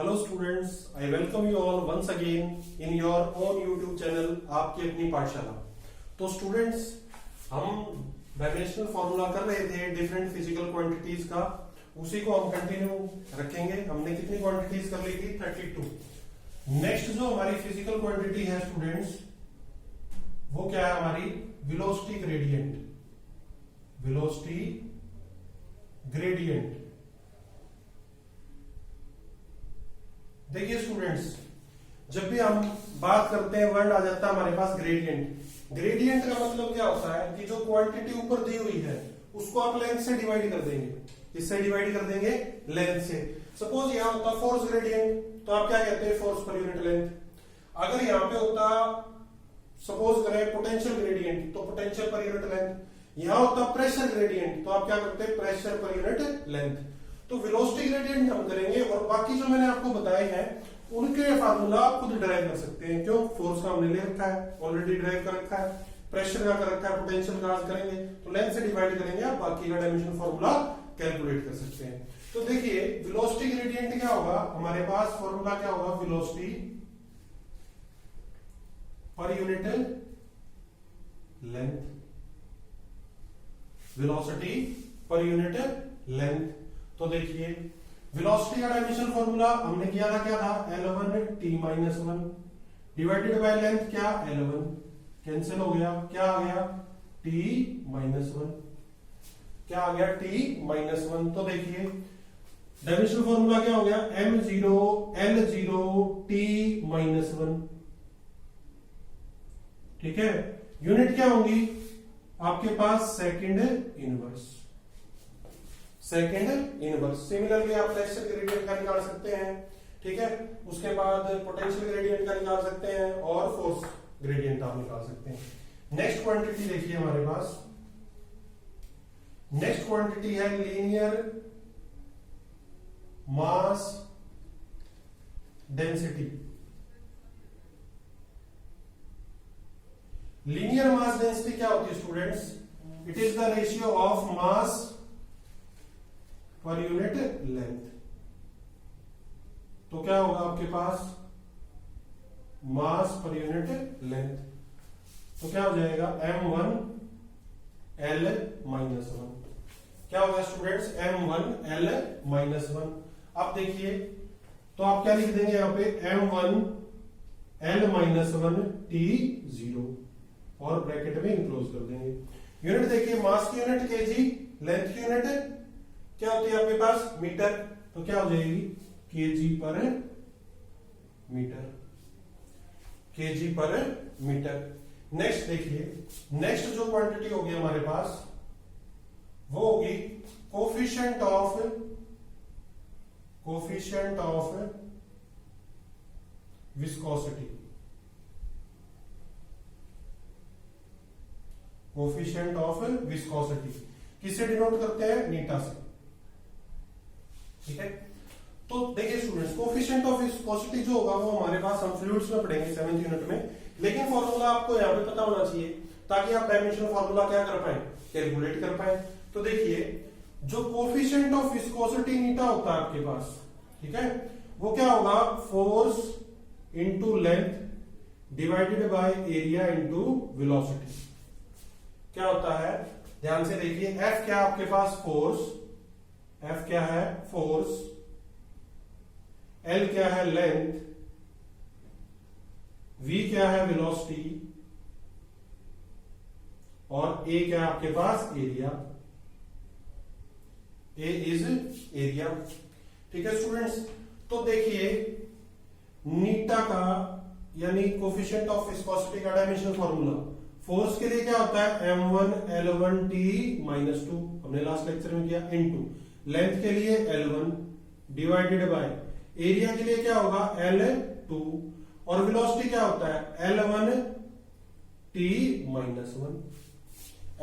Hello students, I welcome you all once again in your own YouTube channel आपकी अपनी पाठशाला। तो students, हम डायमेंशनल फॉर्मूला कर रहे थे डिफरेंट फिजिकल क्वांटिटीज का, उसी को हम कंटिन्यू रखेंगे। हमने कितनी क्वांटिटीज कर ली थी? 32। नेक्स्ट जो हमारी फिजिकल क्वांटिटी है स्टूडेंट्स, वो क्या है? हमारी वेलोसिटी ग्रेडियंट। Velocity gradient. देखिए स्टूडेंट्स, जब भी हम बात करते हैं वर्ड आ जाता है हमारे पास ग्रेडियंट। ग्रेडियंट का मतलब क्या होता है कि जो क्वांटिटी ऊपर दी हुई है उसको आप लेंथ से डिवाइड कर देंगे। किससे डिवाइड कर देंगे? लेंथ से। सपोज यहां होता फोर्स ग्रेडियंट, तो आप क्या कहते हैं? Force per unit length. अगर यहां पे होता सपोज करें पोटेंशियल ग्रेडियंट, तो पोटेंशियल पर यूनिट लेंथ। यहां होता प्रेशर ग्रेडियंट, तो आप क्या करते हैं? Pressure per unit length. तो वेलोसिटी ग्रेडियंट हम करेंगे, और बाकी जो मैंने आपको बताए हैं उनके फार्मूला आप खुद ड्राइव कर सकते हैं। क्यों? फोर्स का हमने ले रखा है, ऑलरेडी ड्राइव कर रखा है, प्रेशर का कर रखा है, पोटेंशियल का करेंगे, तो लेंथ से डिवाइड करेंगे, आप बाकी का डायमेंशन फार्मूला कैलकुलेट कर सकते हैं। तो देखिए वेलोसिटी ग्रेडियंट क्या होगा हमारे पास? फॉर्मूला क्या होगा? Velocity per unit length. Velocity per unit length. तो देखिए वेलोसिटी का डायमेंशन फॉर्मूला हमने किया था, क्या था? L1 t-1 divided by length, क्या? L1 कैंसिल हो गया, क्या आ गया? t-1। क्या आ गया? t-1। तो देखिए डायमेंशन फॉर्मूला क्या हो गया? m0 L0 t-1। ठीक है, यूनिट क्या होंगी आपके पास? Second inverse. Second inverse. Similarly आप प्रेशर ग्रेडियंट का निकाल सकते हैं, ठीक है। उसके बाद पोटेंशियल ग्रेडियंट का निकाल सकते हैं, और फोर्स ग्रेडियंट आप निकाल सकते हैं। नेक्स्ट क्वांटिटी देखिए हमारे पास। नेक्स्ट क्वांटिटी है linear mass density. Linear mass density क्या होती है students? It is the ratio of mass per unit length. तो क्या होगा आपके पास? मास पर यूनिट लेंथ। तो क्या हो जाएगा? m1 L-1। क्या होगा स्टूडेंट्स? m1 L-1। अब देखिए, तो आप क्या लिख देंगे यहां पे? m1 L-1 t0, और ब्रैकेट में इनक्लोज कर देंगे। यूनिट देखिए, मास की यूनिट केजी, लेंथ की यूनिट क्या होती है आपके पास? मीटर। तो क्या हो जाएगी? केजी पर मीटर। केजी पर मीटर। नेक्स्ट देखिए, नेक्स्ट जो क्वांटिटी होगी हमारे पास वो होगी coefficient of viscosity. Coefficient of viscosity किससे डिनोट करते हैं? नीटा से। ठीक है, तो देखिए स्टूडेंट्स, कोफिशिएंट ऑफ विस्कोसिटी जो होगा वो हमारे पास हम फ्लूइड्स में पढ़ेंगे 7th यूनिट में, लेकिन फॉर्मूला आपको यहाँ पे पता होना चाहिए ताकि आप डायमेंशनल फॉर्मूला क्या कर पाए? कैलकुलेट कर पाए। तो देखिए, जो कोफिशिएंट ऑफ विस्कोसिटी नीटा होता है आपके पास, ठीक है, वो क्या होगा? Force into length divided by area into velocity. क्या होता है? ध्यान से देखिए, F क्या आपके पास? फोर्स। F क्या है? फोर्स। L क्या है? लेंथ। V क्या है? वेलोसिटी। और A क्या है आपके पास? एरिया। A is area. ठीक है स्टूडेंट्स, तो देखिए नीटा का यानी कोफिशिएंट ऑफ विस्कोसिटी का डायमेंशनल फॉर्मूला फोर्स के लिए क्या होता है? m1 L1 t-2, हमने लास्ट लेक्चर में किया, इनटू लेंथ के लिए L1 डिवाइडेड बाय एरिया के लिए क्या होगा? L2, और वेलोसिटी क्या होता है? L1 t-1।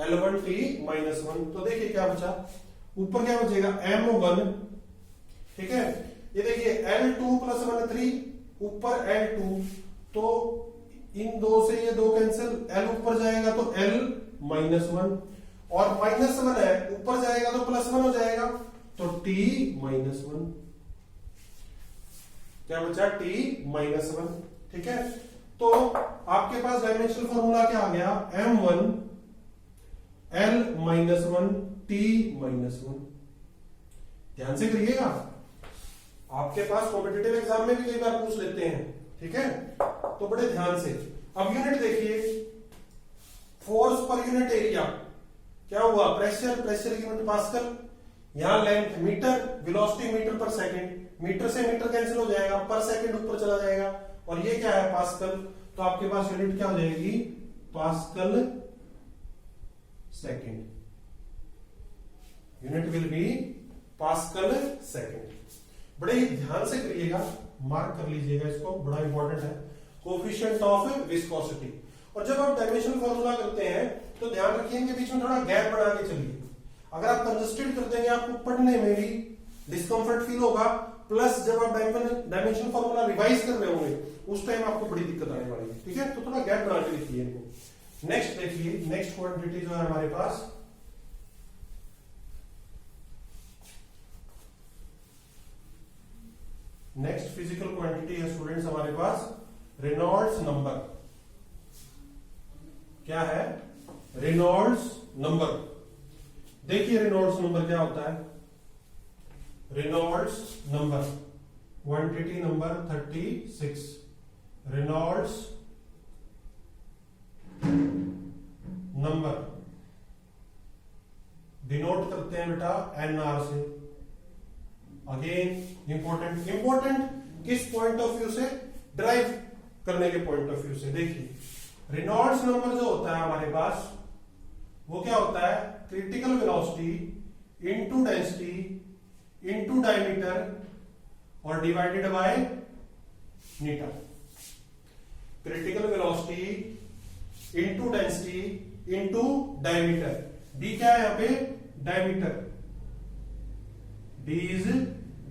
L1 t-1। तो देखिए क्या बचा? ऊपर क्या बचेगा? m1। ठीक है, ये देखिए L2 + 1 3, ऊपर L2, तो इन दो से ये दो कैंसिल, L ऊपर जाएगा तो L-1, और -1 है, ऊपर जाएगा तो +1 हो जाएगा, तो t-1। क्या बचा T-1, ठीक है। तो आपके पास डायमेंशनल फॉर्मूला क्या आ गया, M1 L-1 T-1। ध्यान से करिएगा, आपके पास कॉम्पिटिटिव एग्जाम में भी कई बार पूछ लेते हैं, ठीक है, तो बड़े ध्यान से। अब यूनिट देखिए, फोर्स पर यूनिट एरिया क्या हुआ, प्रेशर, प्रेशर की यूनिट पास्कल, यहां लेंथ मीटर, वेलोसिटी मीटर पर सेकंड, मीटर से मीटर कैंसिल हो जाएगा, पर सेकंड ऊपर चला जाएगा, और ये क्या है, पास्कल। तो आपके पास यूनिट क्या हो जाएगी, pascal second, unit will be pascal second. बड़े ही ध्यान से करिएगा, मार्क कर लीजिएगा इसको, बड़ा इंपॉर्टेंट है, कोफिशिएंट ऑफ विस्कोसिटी। और जब आप डायमेंशनल फॉर्मूला करते हैं तो ध्यान रखिए कि बीच में थोड़ा गैप बना के चलिए। अगर आप कंजस्टेड कर देंगे आपको पढ़ने में भी डिस्कंफर्ट फील होगा, प्लस जब आप डायमेंशनल फॉर्मूला रिवाइज कर रहे होंगे उस टाइम आपको बड़ी दिक्कत आने वाली है, ठीक है। तो थोड़ा गैप बना के लिखिए इनको। नेक्स्ट देखिए, नेक्स्ट क्वांटिटी जो है हमारे पास, नेक्स्ट फिजिकल क्वांटिटी है स्टूडेंट्स हमारे पास रेनॉल्ड्स नंबर। क्या है, रेनॉल्ड्स नंबर। देखिए रेनॉल्ड्स नंबर क्या होता है, Reynolds number, quantity number 36, Reynolds number denote करते हैं बेटा NR से। अगेन इंपॉर्टेंट किस पॉइंट ऑफ व्यू से, ड्राइव करने के पॉइंट ऑफ व्यू से। देखिए रेनॉल्ड्स नंबर जो होता है हमारे पास वो क्या होता है, critical velocity into density into diameter और divided by meter. Critical velocity into density into diameter, D क्या है यहां पे, डायमीटर, डी इज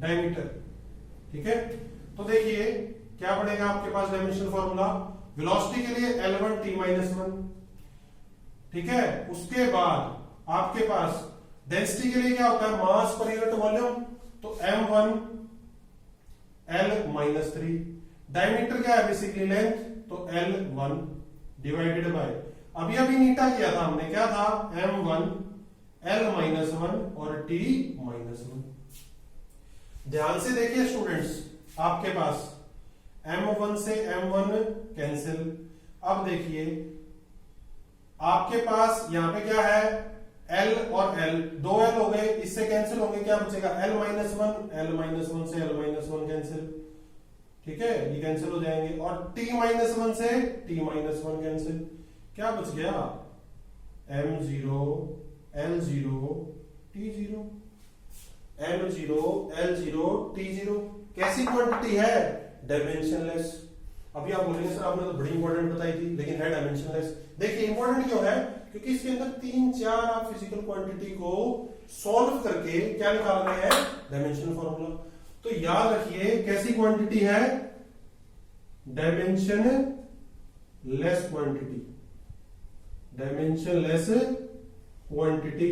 डायमीटर, ठीक है। तो देखिए क्या पड़ेगा आपके पास डायमेंशनल फॉर्मूला, वेलोसिटी के लिए L1 T-1, ठीक है। उसके बाद आपके पास डेंसिटी के लिए क्या होता है, मास पर यूनिट वॉल्यूम, तो M1 L-3, डायमीटर क्या है बेसिकली लेंथ, तो L1 डिवाइडेड बाय, अभी नीटा किया था हमने, क्या था, M1 L-1 और T-1। ध्यान से देखिए स्टूडेंट्स, आपके पास M1 से M1 कैंसिल। अब देखिए आपके पास यहां पे क्या है, L और L, दो L हो गए, इससे कैंसिल होंगे, क्या बचेगा, L-1 से L-1 कैंसिल, ठीक है, ये कैंसिल हो जाएंगे, और T-1 से T-1 कैंसिल, क्या बच गया, M0 L0 T0, M0 L0 T0। कैसी क्वांटिटी है, डायमेंशनलेस। अभी आप बोलेंगे सर आपने तो बड़ी इंपॉर्टेंट बताई थी, लेकिन है डायमेंशनलेस। देखिए इंपॉर्टेंट क्यों है, क्योंकि इसके अंदर 3-4 आप फिजिकल क्वांटिटी को सॉल्व करके क्या निकाल रहे हैं, डायमेंशनल फॉर्मूला। तो याद रखिए कैसी क्वांटिटी है, डायमेंशनलेस क्वांटिटी, डायमेंशनलेस क्वांटिटी,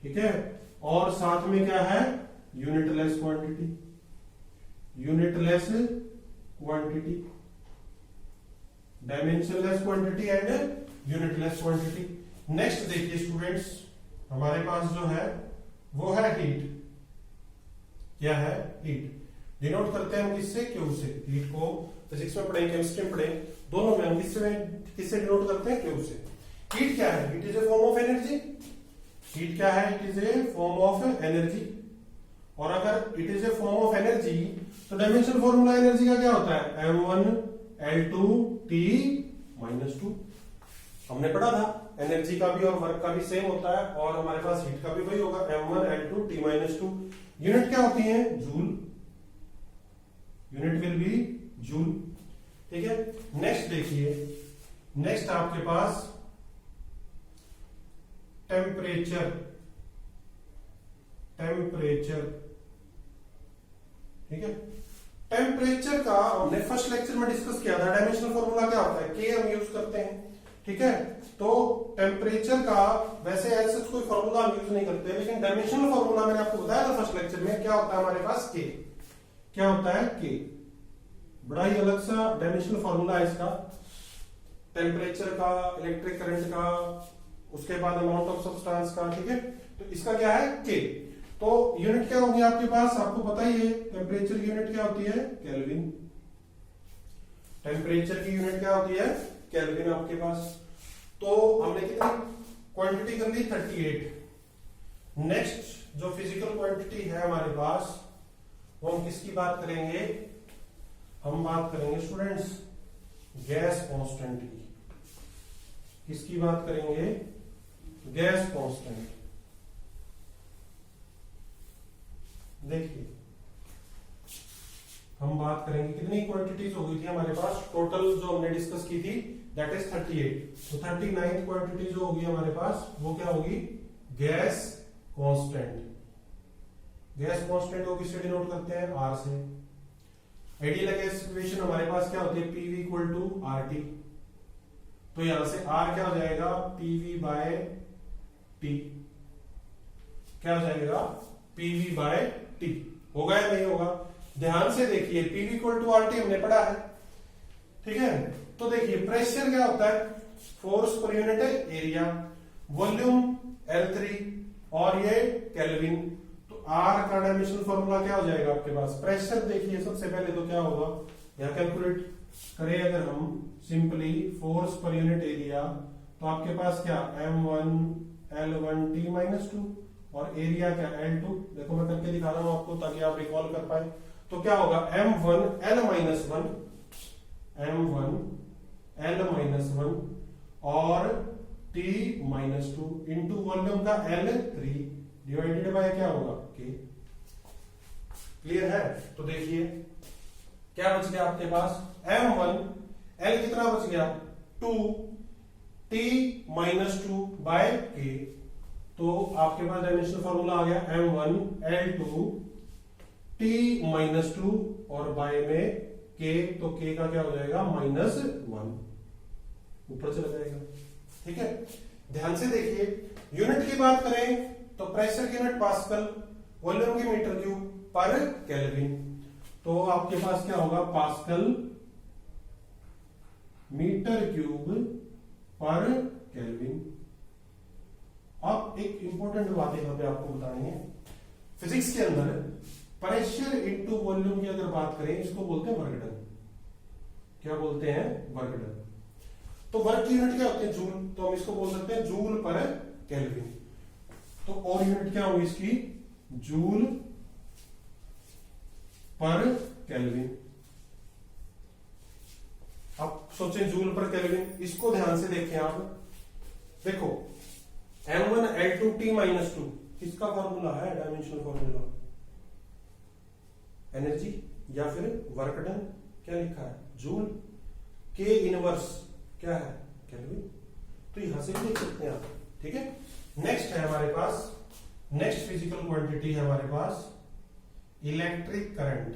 ठीक है। और साथ में क्या है, unitless quantity, unitless quantity, dimensionless quantity and unitless quantity. Next देखिए स्टूडेंट्स, हमारे पास जो है वो है हीट। क्या है, हीट। डिनोट करते हैं हम किससे, क्यू से। हीट को फिजिक्स में पढ़ें, केमिस्ट्री में पढ़ें, दोनों में हम किससे डिनोट करते हैं, क्यू से। हीट क्या है, it is a form of energy. Heat क्या है, it is a form of energy. और अगर it is a form of energy तो डायमेंशनल फॉर्मूला एनर्जी का क्या होता है, M1 L2 T-2। हमने पढ़ा था एनर्जी का भी और वर्क का भी सेम होता है, और हमारे पास हीट का भी वही होगा, M1 L2 T-2। यूनिट क्या होती है, joule, unit will be joule, ठीक है। नेक्स्ट देखिए, नेक्स्ट आपके पास टेम्परेचर, टेम्परेचर, ठीक है। टेम्परेचर का हमने फर्स्ट लेक्चर में डिस्कस किया था, डायमेंशनल फॉर्मूला क्या होता है, के हम यूज करते हैं, ठीक है। तो टेम्परेचर का वैसे ऐसे कोई फॉर्मूला हम यूज नहीं करते, लेकिन डायमेंशनल फॉर्मूला मैंने आपको बताया था फर्स्ट लेक्चर में, क्या होता है हमारे पास, के। क्या होता है के। बड़ा ही अलग सा डायमेंशनल फॉर्मूला है इसका, टेम्परेचर का, इलेक्ट्रिक करंट का, उसके बाद अमाउंट ऑफ सब्सटेंस का, ठीक है। तो इसका क्या है के। तो यूनिट क्या होगी आपके पास, आपको पता ही है टेम्परेचर की यूनिट क्या होती है केल्विन। टेम्परेचर की यूनिट क्या होती है केल्विन आपके पास। तो हमने कितनी क्वांटिटी कर ली 38। नेक्स्ट जो फिजिकल क्वांटिटी है हमारे पास वो हम किसकी बात करेंगे, हम बात करेंगे स्टूडेंट्स गैस कांस्टेंट की। किसकी बात करेंगे, गैस कांस्टेंट। देखिए हम बात करेंगे कितनी क्वांटिटीज हो गई थी हमारे पास, टोटल जो हमने डिस्कस की थी दैट इज 38। तो 39 क्वांटिटी जो होगी हमारे पास वो क्या होगी गैस कांस्टेंट। गैस कांस्टेंट को किससे डिनोट करते हैं आर से। आइडियल गैस इक्वेशन हमारे पास क्या होती है PV equal to R T. तो यहां से आर क्या हो जाएगा पीवी बाय टी, क्या हो जाएगा पीवी बाय टी। होगा या नहीं होगा, ध्यान से देखिए PV equal to R T हमने पढ़ा है, ठीक है। तो देखिए प्रेशर क्या होता है force per unit area, volume L3 और ये केल्विन। तो आर का डायमेंशनल फॉर्मूला क्या हो जाएगा आपके पास, प्रेशर देखिए सबसे पहले तो क्या होगा, यहां कैलकुलेट करें अगर हम simply force per unit area, तो आपके पास क्या M1 L1 T माइनस 2 और एरिया क्या L2। देखो मैं करके दिखा रहा हूं आपको ताकि आप रिकॉल कर पाए। तो क्या होगा M1 L minus 1 M1 L minus 1 और T माइनस 2 इंटू वॉल्यूम का L3 डिवाइडेड बाय क्या होगा K। क्लियर है। तो देखिए क्या बच गया आपके पास M1 L कितना बच गया 2 T माइनस 2 बाय K। तो आपके पास डायमेंशनल फॉर्मूला आ गया M1 L2 T माइनस 2 और बाय में K। तो K का क्या हो जाएगा -1, ऊपर चला जाएगा, ठीक है। ध्यान से देखिए यूनिट की बात करें तो प्रेशर की यूनिट पास्कल, वॉल्यूम की मीटर क्यूब पर केल्विन। तो आपके पास क्या होगा पास्कल मीटर क्यूब पर केल्विन। अब एक इंपॉर्टेंट बात यहां पे आपको बतानी है, फिजिक्स के अंदर प्रेशर इनटू वॉल्यूम की अगर बात करें इसको बोलते हैं वर्क डन। क्या बोलते हैं वर्क डन। तो वर्क की यूनिट क्या होती है जूल, तो हम इसको बोल सकते हैं जूल पर केल्विन। तो और यूनिट क्या होगी इसकी जूल पर केल्विन। अब सोचें जूल पर केल्विन, इसको ध्यान से देखें आप। देखो M1 L2 T माइनस 2 किसका फॉर्मूला है डायमेंशनल फॉर्मूला, एनर्जी या फिर वर्क डन। क्या लिखा है जूल, K इनवर्स क्या है केल्विन। तो यहां से भी देख सकते हैं आप, ठीक है। नेक्स्ट है हमारे पास, नेक्स्ट फिजिकल क्वांटिटी है हमारे पास electric current.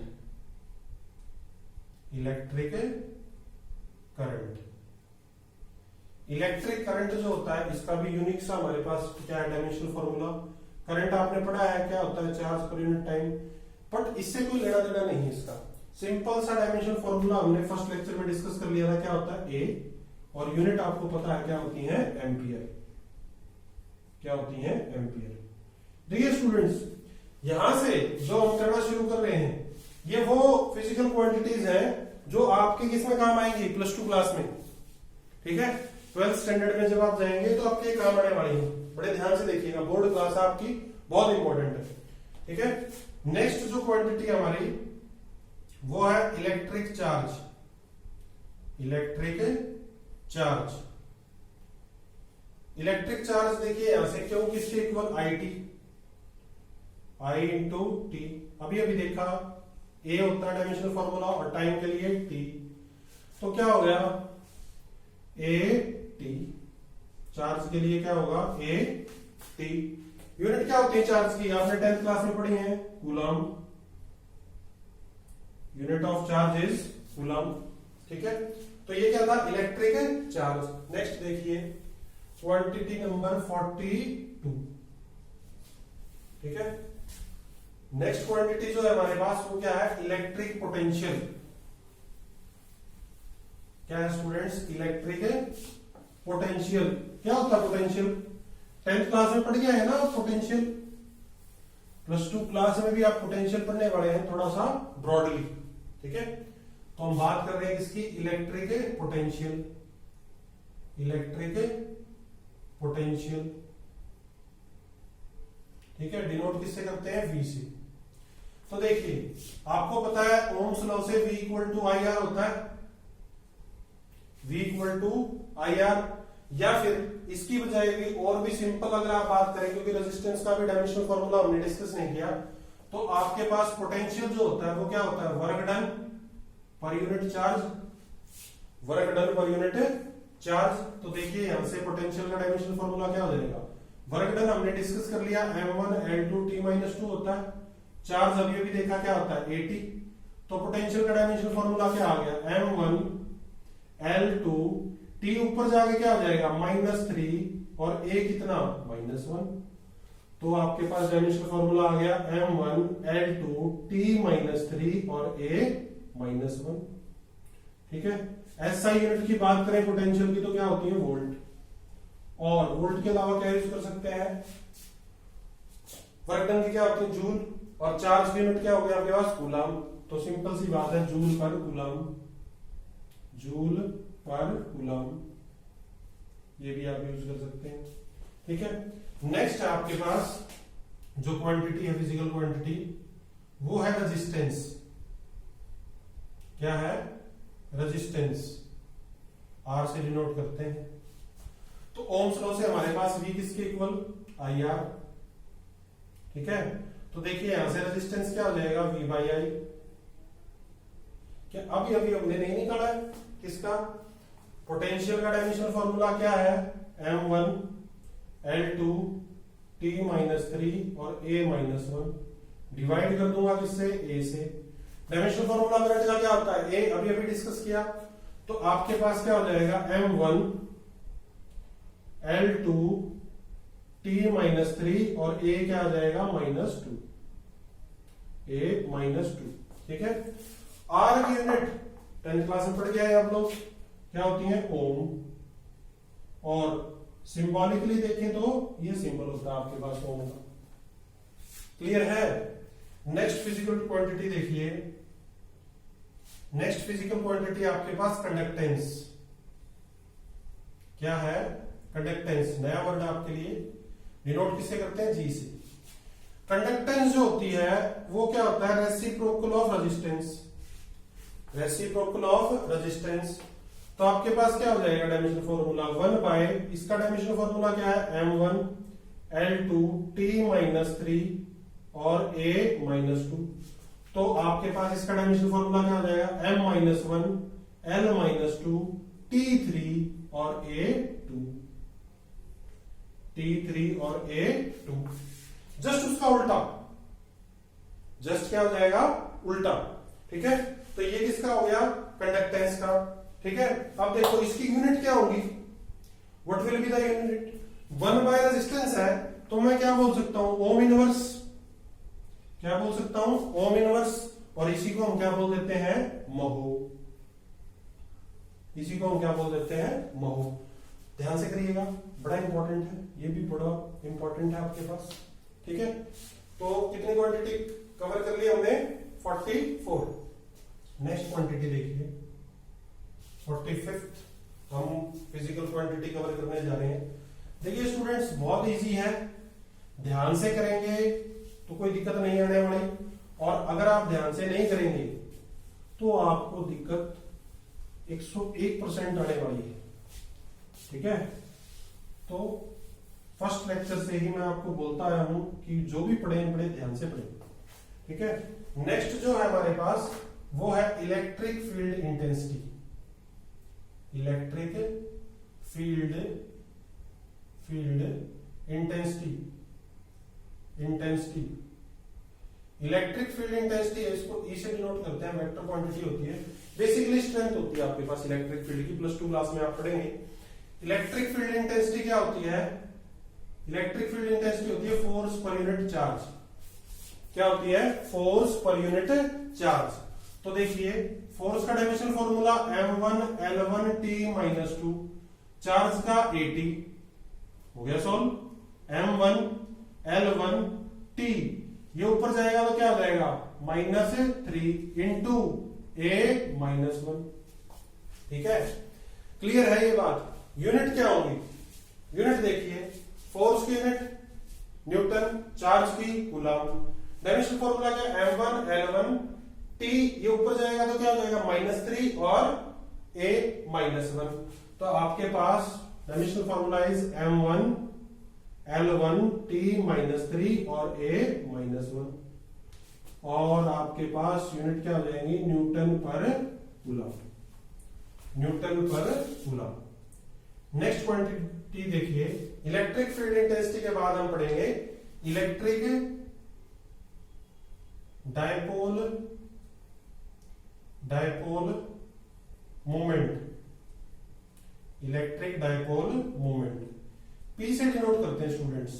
Electric current, electric current जो होता है इसका भी यूनिक सा हमारे पास क्या है डायमेंशनल फॉर्मूला। करंट आपने पढ़ा है क्या होता है charge per unit time, but इससे कोई लेना देना नहीं है इसका। सिंपल सा डायमेंशनल फॉर्मूला हमने फर्स्ट लेक्चर में डिस्कस कर लिया था, क्या होता है ए, और यूनिट आपको पता है क्या होती है एम्पियर। क्या होती है एम्पियर। देखिए स्टूडेंट्स यहां से जो हम करना शुरू कर रहे हैं ये वो फिजिकल क्वांटिटीज हैं जो आपके किसमें काम आएंगी +2 क्लास में, ठीक है। 12th स्टैंडर्ड में जब आप जाएंगे तो आपके काम आने वाली है, बड़े ध्यान से देखिएगा, बोर्ड क्लास आपकी बहुत इंपॉर्टेंट है, ठीक है। नेक्स्ट जो क्वांटिटी हमारी वो है electric charge. Electric charge, electric charge देखिए यहां से क्यों किसके equal IT, I into T. अभी देखा A होता है डायमेंशनल फॉर्मूला और टाइम के लिए T। तो क्या हो गया AT, चार्ज के लिए क्या होगा AT। यूनिट क्या होती है चार्ज की, आपने 10th क्लास में पढ़ी है coulomb. Unit of charge is coulomb, ठीक है। तो ये क्या था इलेक्ट्रिक चार्ज। नेक्स्ट देखिए क्वांटिटी नंबर 42, ठीक है। नेक्स्ट क्वांटिटी जो है हमारे पास वो क्या है, इलेक्ट्रिक पोटेंशियल। क्या है स्टूडेंट्स, इलेक्ट्रिक पोटेंशियल। क्या होता है पोटेंशियल, 10th क्लास में पढ़ गया है ना पोटेंशियल, +2 क्लास में भी आप पोटेंशियल पढ़ने वाले हैं थोड़ा सा ब्रॉडली, ठीक है। तो हम बात कर रहे हैं किसकी, इलेक्ट्रिक पोटेंशियल, इलेक्ट्रिक पोटेंशियल, ठीक है। डिनोट किससे करते हैं, V से। तो देखिए आपको पता है ओम्स लॉ से V equal to I R होता है, V equal to I R, या फिर इसकी बजाय भी और भी सिंपल अगर आप बात करें, क्योंकि रेजिस्टेंस का भी डायमेंशनल फॉर्मूला हमने डिस्कस नहीं किया, तो आपके पास पोटेंशियल जो होता है वो क्या होता है, work done per unit charge, work done per unit charge. तो देखिए यहां से पोटेंशियल का डायमेंशनल फॉर्मूला क्या हो जाएगा, वर्क डन हमने डिस्कस कर लिया, m1 L2 T-2 होता है, चार्ज अभी भी देखा क्या होता है, 80। तो पोटेंशियल का डायमेंशनल फॉर्मूला क्या आ गया, m1 L2 T ऊपर जाके क्या हो जाएगा, -3 और A कितना, -1। तो आपके पास डायमेंशनल फॉर्मूला आ गया m1 L2 T-3 और A -1, ठीक है। SI यूनिट की बात करें पोटेंशियल की तो क्या होती है, वोल्ट, और वोल्ट के अलावा क्या यूज कर सकते हैं, वर्क डन की क्या होती है, जूल, और चार्ज की यूनिट क्या हो गया आपके पास, कूलम। तो सिंपल सी बात है, जूल पर कूलम, जूल पर कूलम, ये भी आप यूज कर सकते हैं, ठीक है। नेक्स्ट है आपके पास जो क्वांटिटी है, फिजिकल क्वांटिटी, वो है रेजिस्टेंस। क्या है, रेजिस्टेंस, R से डिनोट करते हैं। तो ओम्स लॉ से हमारे पास V किसके इक्वल, IR, ठीक है। तो देखिए यहां से रेजिस्टेंस क्या हो जाएगा, V/I। क्या अभी अभी हमने नहीं निकाला है किसका, पोटेंशियल का डायमेंशनल फॉर्मूला क्या है, m1 L2 T-3 और A -1, डिवाइड कर दूंगा किससे, A से। डायमेंशनल फॉर्मूला करंट का क्या होता है, A, अभी अभी डिस्कस किया। तो आपके पास क्या हो जाएगा, m1 L2 T-3 और A क्या आ जाएगा, -2, A -2, ठीक है। R की यूनिट 10th क्लास में पढ़ गया है आप लोग, क्या होती है, ओम, और सिंबॉलिकली देखें तो ये सिंबल होता है आपके पास ओम का, क्लियर है। नेक्स्ट फिजिकल क्वांटिटी देखिए, नेक्स्ट फिजिकल क्वांटिटी आपके पास कंडक्टेंस। क्या है, कंडक्टेंस, नया वर्ड आपके लिए, डिनोट किससे करते हैं, G से। कंडक्टेंस जो होती है वो क्या होता है, reciprocal of resistance, reciprocal of resistance. तो आपके पास क्या हो जाएगा डायमेंशनल फॉर्मूला, 1 इसका डायमेंशनल फॉर्मूला क्या है, m1 L2 T-3 और A -2। तो आपके पास इसका डायमेंशनल फॉर्मूला क्या हो जाएगा, m-1 L-2 T3 और A2, T3 और A2। जस्ट उसका उल्टा, जस्ट क्या हो जाएगा, उल्टा, ठीक है। तो ये किसका हो गया, कंडक्टेंस का, ठीक है। अब देखो इसकी यूनिट क्या होगी, what will be the unit, one by resistance है, तो मैं क्या बोल सकता हूं, ओम इनवर्स, क्या बोल सकता हूं, ओम इनवर्स, और इसी को हम क्या बोल देते हैं, महो, इसी को हम क्या बोल देते हैं, महो। ध्यान से करिएगा, बड़ा इंपॉर्टेंट है, ये भी बड़ा इंपॉर्टेंट है आपके पास, ठीक है। तो कितनी क्वांटिटी कवर कर ली हमने, 44। नेक्स्ट क्वांटिटी देखिए, 45th हम फिजिकल क्वांटिटी कवर करने जा रहे हैं। देखिए स्टूडेंट्स बहुत इजी है, ध्यान से करेंगे तो कोई दिक्कत नहीं आने वाली, और अगर आप ध्यान से नहीं करेंगे तो आपको दिक्कत 101% आने वाली है, ठीक है। तो फर्स्ट लेक्चर से ही मैं आपको बोलता आया हूं कि जो भी पढ़े ध्यान से पढ़े, ठीक है। नेक्स्ट जो है हमारे पास वो है electric field intensity, electric field intensity, electric field intensity है, इसको ई से डिनोट करते हैं, वेक्टर क्वांटिटी होती है, बेसिकली स्ट्रेंथ होती है आपके पास इलेक्ट्रिक फील्ड की, +2 क्लास में आप पढ़ेंगे। इलेक्ट्रिक फील्ड इंटेंसिटी क्या होती है, इलेक्ट्रिक फील्ड इंटेंसिटी होती है फोर्स पर यूनिट चार्ज, क्या होती है, फोर्स पर यूनिट चार्ज। तो देखिए फोर्स का डायमेंशन फॉर्मूला m1L1T-2, चार्ज का AT हो गया सॉल्व। m1L1T ये ऊपर जाएगा तो क्या हो जाएगा, -3 इंटू A-1। ठीक है, क्लियर है ये बात। यूनिट क्या होगी, यूनिट देखिए, फोर्स की यूनिट न्यूटन, चार्ज की कूलम। डायमेंशन फॉर्मूला क्या, m1L1T ये ऊपर जाएगा तो क्या हो जाएगा, -3 और A-1। तो आपके पास डायमेंशन फॉर्मूला इज m1L1T-3 और A-1, और आपके पास यूनिट क्या हो जाएंगी, न्यूटन पर कूलम, न्यूटन पर कूलम। नेक्स्ट क्वांटिटी देखिए, इलेक्ट्रिक फील्ड इंटेंसिटी के बाद हम पढ़ेंगे electric dipole moment. Electric dipole moment P से डिनोट करते हैं स्टूडेंट्स,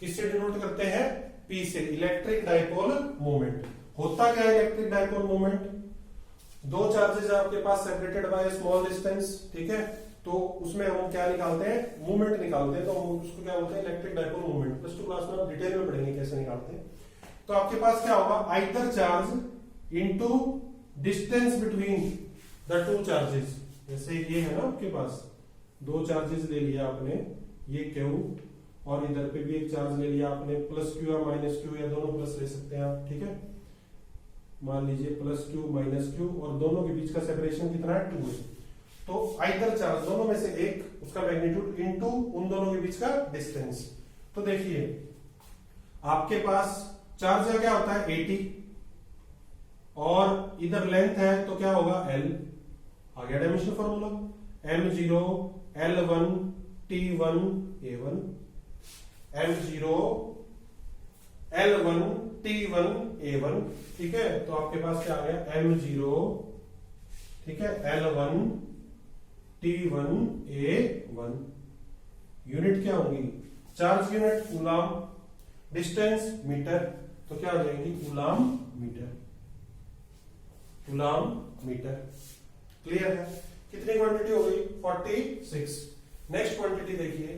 किससे डिनोट करते हैं, पी से। इलेक्ट्रिक डायपोल मोमेंट होता क्या है, इलेक्ट्रिक डायपोल मोमेंट, दो चार्जेस आपके पास सेपरेटेड बाय स्मॉल डिस्टेंस, ठीक है, तो उसमें हम क्या निकालते हैं, मूवमेंट निकालते हैं, तो उसको क्या बोलते हैं, electric dipole movement. Plus 2 class में आप डिटेल में पढ़ेंगे कैसे निकालते हैं। तो आपके पास क्या होगा, either charge into distance between the two charges. जैसे ये है ना आपके पास दो चार्जेस ले लिया आपने, ये Q और इधर पे भी एक चार्ज ले लिया आपने, +Q या -Q या दोनों प्लस ले सकते हैं आप, ठीक है। मान लीजिए +Q -Q और दोनों के बीच का सेपरेशन कितना है, 2 है। तो आइदर चार्ज दोनों में से एक, उसका मैग्नीट्यूड इनटू उन दोनों के बीच का डिस्टेंस। तो देखिए आपके पास चार्ज का क्या होता है, AT, और इधर लेंथ है तो क्या होगा, L। आ गया डायमेंशन फॉर्मूला, m0L1T1A1, m0L1T1A1, ठीक है। तो आपके पास क्या आ गया, m0, ठीक है, L1T1A1। यूनिट क्या होगी, charge unit coulomb, distance meter, तो क्या हो जाएंगी, coulomb meter, coulomb meter. Clear है, कितनी क्वांटिटी हो गई, 46। नेक्स्ट क्वांटिटी देखिए,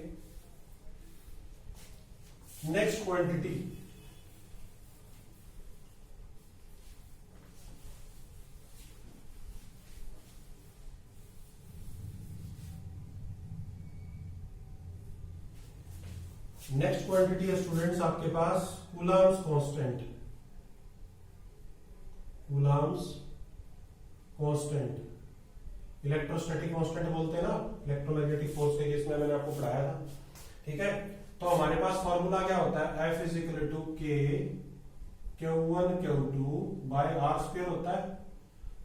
नेक्स्ट क्वांटिटी है स्टूडेंट्स आपके पास coulomb's constant. Coulomb's constant electrostatic constant बोलते हैं ना, इलेक्ट्रोमैग्नेटिक फोर्स के केस में मैंने आपको पढ़ाया था, ठीक है। तो हमारे पास फॉर्मूला क्या होता है, F = K Q1 Q2 bye R² होता है।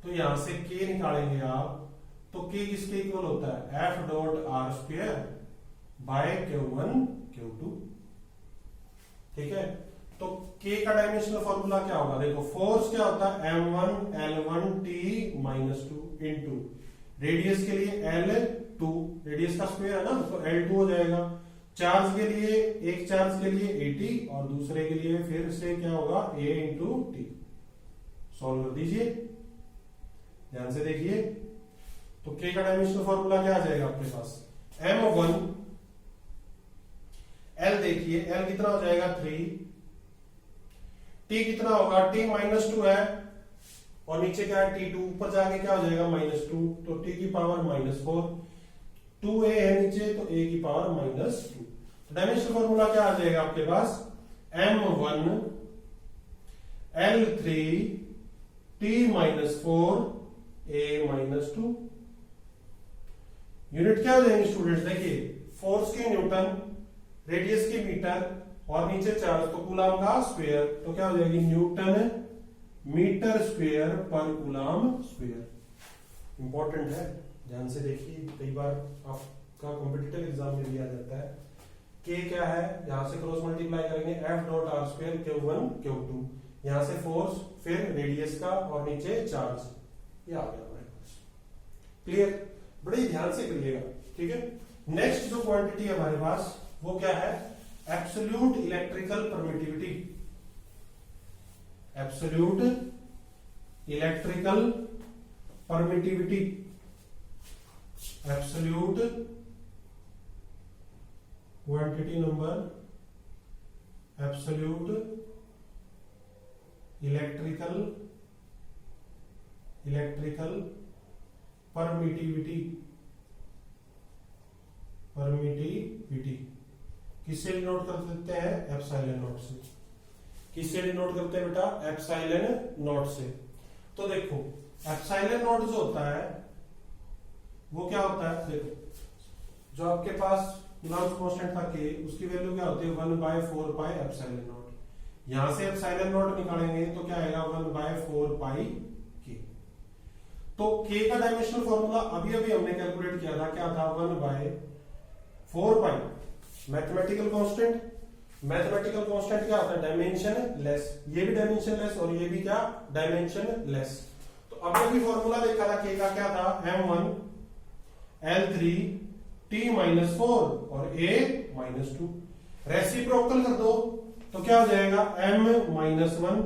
तो यहां से K निकालेंगे आप, तो K किसके इक्वल होता है, F.R² बाय Q1 Q2, ठीक है। तो K का डायमेंशनल फॉर्मूला क्या होगा, देखो फोर्स क्या होता है, m1L1T-2 इंटू रेडियस के लिए L2, रेडियस का स्क्वायर है ना, तो L2 हो जाएगा। चार्ज के लिए, एक चार्ज के लिए AT और दूसरे के लिए फिर से क्या होगा, A इंटू T। सॉल्व कर दीजिए, ध्यान से देखिए। तो K का डायमेंशनल फॉर्मूला क्या आ जाएगा आपके पास, m1, L देखिए, L कितना हो जाएगा 3, T कितना होगा, T-2 है, और नीचे क्या है T2, ऊपर जाके क्या हो जाएगा -2, तो T की पावर -4, 2A है नीचे तो A की पावर -2। तो डायमेंशनल फॉर्मूला क्या आ जाएगा आपके पास, m1 L3 T-4 A-2। Unit क्या हो जाएंगे स्टूडेंट्स, देखिए फोर्स की न्यूटन, रेडियस की मीटर और नीचे चार्ज, तो कूलम का स्क्वायर, तो क्या हो जाएगी, न्यूटन मीटर स्क्वायर पर कूलम स्क्वायर। इंपॉर्टेंट है, ध्यान से देखिए, कई बार आपका कॉम्पिटिटिव एग्जाम में दिया जाता है। K क्या है, यहां से क्रॉस मल्टीप्लाई करेंगे F.R² Q1 Q2, यहां से फोर्स, फिर रेडियस का और नीचे चार्ज, ये आ गया हमारे पास। क्लियर, बड़े ध्यान से करिएगा, ठीक है। नेक्स्ट जो क्वांटिटी है हमारे पास वो क्या है, absolute electrical permittivity. Absolute electrical permittivity, absolute quantity number, absolute electrical permittivity, किससे डिनोट कर देते हैं? एप्सिलॉन नॉट से। किससे डिनोट करते हैं बेटा? एप्सिलॉन नॉट से। तो देखो एप्सिलॉन नॉट जो होता है वो क्या होता है? देखो जो आपके पास कूलम्ब कांस्टेंट था के, उसकी वैल्यू क्या होती है? 1/4 पाई एप्सिलॉन नॉट। यहां से एप्सिलॉन नॉट निकालेंगे तो क्या आएगा? 1/4 पाई के। तो के का डायमेंशनल फॉर्मूला अभी अभी हमने कैलकुलेट किया था, क्या था? 1/4 पाई मैथमेटिकल कांस्टेंट। मैथमेटिकल कांस्टेंट क्या होता है? Dimension less. ये भी डायमेंशन लेस और ये भी क्या? Dimension less. तो अभी अभी फॉर्मूला देखा था के का, क्या था? m1 l3 t-4 और a-2। रेसिप्रोकल कर दो तो क्या हो जाएगा? m-1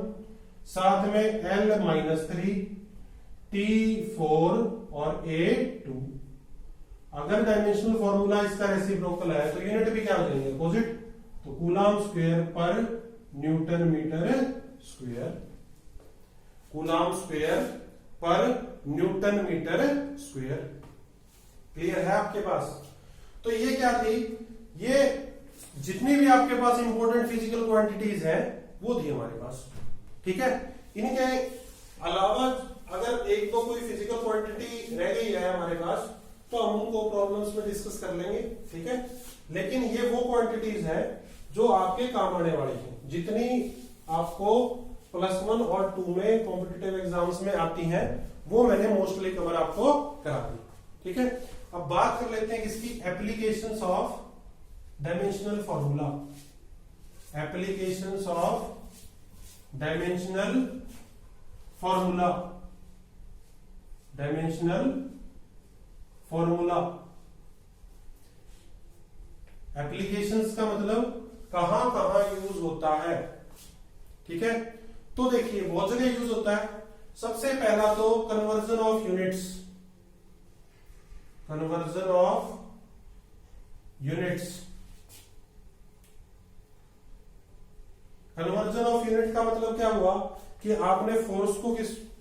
साथ में l-3 t4 और a2। अगर डायमेंशनल फॉर्मूला इसका रेसिप्रोकल है तो यूनिट भी क्या हो जाएंगे? अपोजिट। तो कूलम्ब स्क्वायर पर newton metre square, coulomb square पर न्यूटन मीटर स्क्वायर। क्लियर है आपके पास? तो ये क्या थी? ये जितनी भी आपके पास इंपॉर्टेंट फिजिकल क्वांटिटीज है वो थी हमारे पास। ठीक है, इनके अलावा अगर एक दो कोई फिजिकल क्वांटिटी रह गई है हमारे पास तो हम उनको प्रॉब्लम्स में डिस्कस कर लेंगे। ठीक है, लेकिन ये वो क्वांटिटीज है जो आपके काम आने वाली हैं, जितनी आपको +1 और 2 में कॉम्पिटिटिव एग्जाम्स में आती हैं वो मैंने मोस्टली कवर आपको करा दी। ठीक है, अब बात कर लेते हैं किसकी? Applications of dimensional formula. Applications of dimensional formula, dimensional formula. Applications का मतलब कहां कहां यूज होता है। ठीक है, तो देखिए बहुत जगह यूज होता है। सबसे पहला तो conversion of units, conversion of units. Conversion of unit का मतलब क्या हुआ कि आपने फोर्स को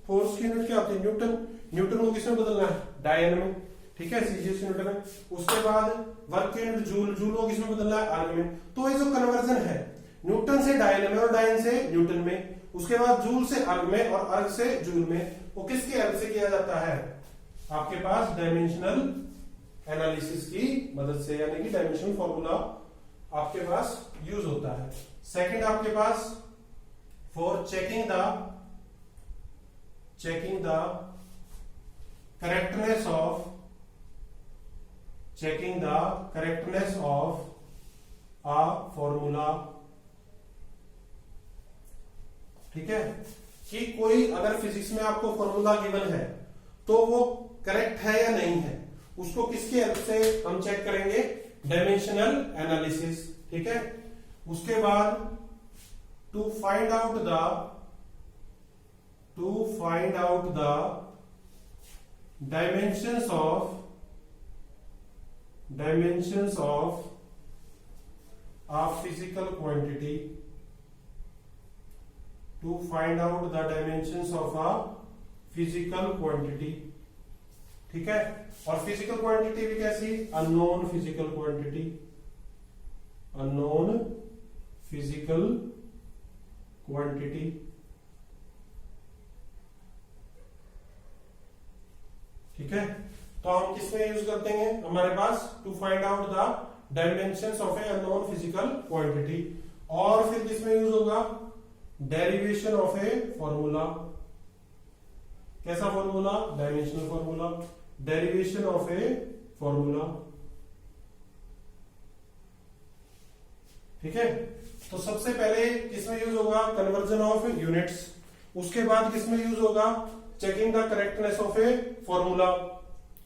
फोर्स की यूनिट क्या होती है? न्यूटन। न्यूटन को किसमें बदलना है? डायन में। ठीक है, सीजीएस यूनिट में। उसके बाद वर्क की यूनिट जूल, जूल को किसमें बदलना है? आर्ग में। तो ये जो कन्वर्जन है न्यूटन से डायन में और डायन से न्यूटन में, उसके बाद जूल से अर्ग में और अर्ग से जूल में, वो किसके हेल्प से किया जाता है? आपके पास डायमेंशनल एनालिसिस की मदद से, यानी कि डायमेंशनल फॉर्मूला आपके पास यूज होता है। सेकंड आपके पास for checking the correctness of a formula. ठीक है, कि कोई अगर फिजिक्स में आपको फॉर्मूला गिवन है तो वो करेक्ट है या नहीं है, उसको किसके हेल्प से हम चेक करेंगे? Dimensional analysis. ठीक है, उसके बाद to find out the dimensions of a physical quantity, to find out the dimensions of a physical quantity। ठीक है, और फिजिकल क्वांटिटी भी कैसी? Unknown physical quantity, unknown physical quantity. ठीक है, तो हम किसमें यूज करते हैं? हमारे पास to find out the dimensions of a unknown physical quantity. और फिर किसमें यूज होगा? Derivation of a formula. कैसा फॉर्मूला? Dimensional formula. Derivation of a formula. ठीक है, तो सबसे पहले किसमें यूज होगा? Conversion of units. उसके बाद किसमें यूज होगा? Checking the correctness of a formula.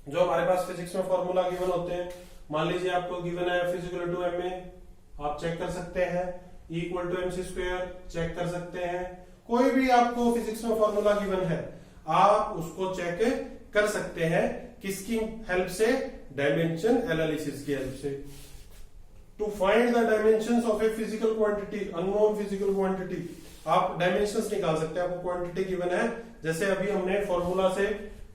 जो हमारे पास फिजिक्स में फॉर्मूला गिवन होते हैं, मान लीजिए आपको गिवन है फिजिकल टू एम ए, आप चेक कर सकते हैं। Equal to mc square check कर सकते हैं। कोई भी आपको फिजिक्स में फॉर्मूला गिवन है, आप उसको चेक कर सकते हैं किसकी हेल्प से, डायमेंशन एनालिसिस की हेल्प से। To find the dimensions of a physical quantity, unknown physical quantity, आप डायमेंशंस निकाल सकते हैं। आपको क्वांटिटी गिवन है, जैसे अभी हमने फॉर्मूला से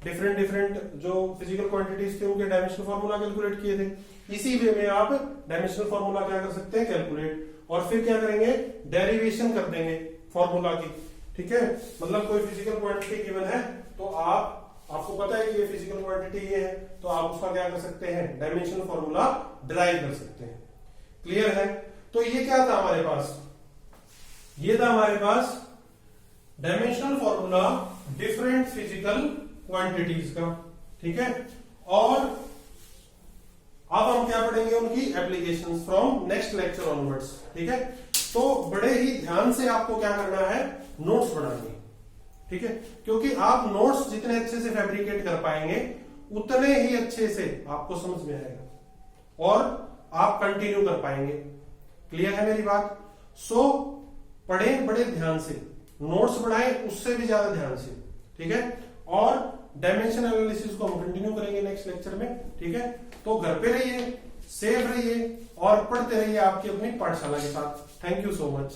डिफरेंट डिफरेंट जो फिजिकल क्वांटिटीज थे उनके डायमेंशनल फॉर्मूला कैलकुलेट किए थे। इसी वे में आप डायमेंशनल फॉर्मूला क्या कर सकते हैं, कैलकुलेट, और फिर क्या करेंगे, डेरिवेशन कर देंगे फॉर्मूला की। ठीक है, मतलब कोई फिजिकल क्वांटिटी गिवन है तो आपको पता है कि ये फिजिकल क्वांटिटी ये है, तो आप उसका क्या कर सकते हैं, डायमेंशनल फॉर्मूला डिराइव कर सकते हैं। क्लियर है? तो ये क्या था हमारे पास, ये था हमारे पास dimensional formula different physical quantities का। ठीक है, और अब हम क्या पढ़ेंगे, उनकी applications from next lecture onwards. ठीक है, तो बड़े ही ध्यान से आपको क्या करना है, नोट्स बनाने। ठीक है, क्योंकि आप नोट्स जितने अच्छे से फैब्रिकेट कर पाएंगे उतने ही अच्छे से आपको समझ में आएगा और आप कंटिन्यू कर पाएंगे। क्लियर है मेरी बात? सो पढ़ें बड़े ध्यान से, नोट्स बनाएं उससे भी ज्यादा ध्यान से। ठीक है, और डायमेंशन एनालिसिस को हम कंटिन्यू करेंगे नेक्स्ट लेक्चर में। ठीक है, तो घर पे रहिए, सेफ रहिए और पढ़ते रहिए आपकी अपनी पाठशाला के साथ। Thank you so much.